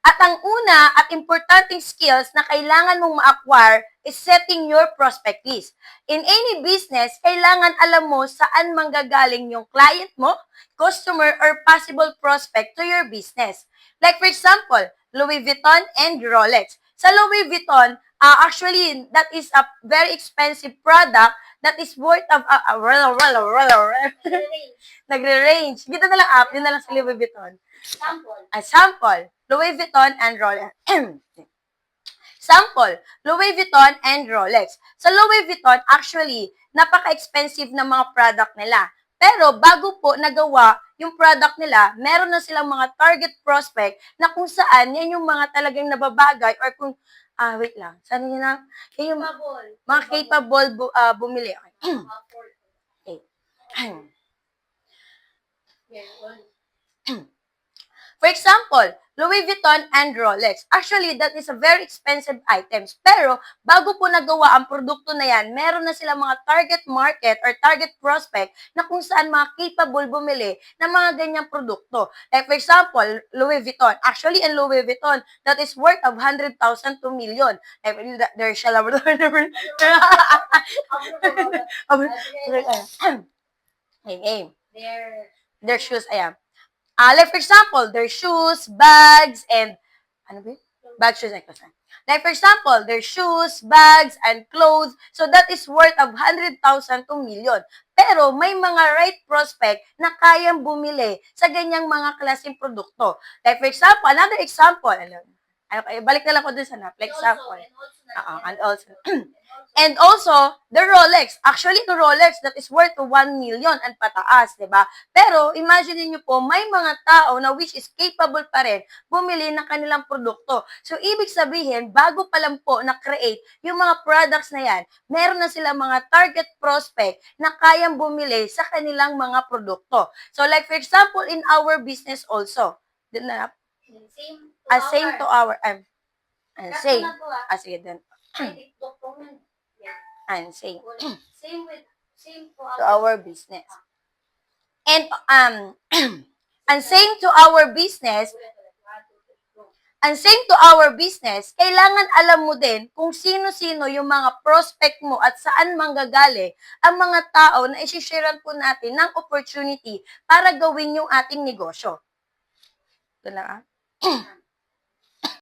At ang una at importanteng skills na kailangan mong ma-acquire is setting your prospect list. In any business, kailangan alam mo saan manggagaling yung client mo, customer, or possible prospect to your business. Like for example, Louis Vuitton and Rolex. Sa Louis Vuitton, actually, that is a very expensive product that is worth of, nagre-range. Dito na lang up, yun na lang sa Louis Vuitton. Sample, Louis Vuitton and Rolex. Sample, Louis Vuitton and Rolex. Sa Louis Vuitton, actually, napaka-expensive na mga product nila. Pero bago po nagawa yung product nila, meron na silang mga target prospect na kung saan yan yung mga talagang nababagay or kung, wait lang, saan yun na? Yan yung mga capable bumili. Okay. For example, Louis Vuitton and Rolex. Actually, that is a very expensive items. Pero, bago po nagawa ang produkto na yan, meron na silang mga target market or target prospect na kung saan mga capable bumili ng mga ganyang produkto. Like for example, Louis Vuitton. Actually, in Louis Vuitton, that is worth of 100,000 to million. Like, there shall have... Their shoes, ayan. Like for example, their shoes, bags, and ano ba? Bag, shoes, and clothes. Like for example, their shoes, bags, and clothes. So that is worth of 100,000 to million. Pero may mga right prospect na kayang bumili sa ganyang mga klaseng produkto. Like for example, another example, balik na lang ko dun sa like example. And also, the Rolex. Actually, the Rolex, that is worth 1 million and pataas, di ba? Pero, imagine niyo po, may mga tao na which is capable pa rin bumili ng kanilang produkto. So, ibig sabihin, bago pa lang po na-create yung mga products na yan, meron na sila mga target prospect na kayang bumili sa kanilang mga produkto. So, like for example, in our business also, same to our, same. Sige, then. And same to our business. And and same to our business, kailangan alam mo din kung sino-sino yung mga prospect mo at saan manggagaling ang mga tao na isi-sharean po natin ng opportunity para gawin yung ating negosyo. Ito lang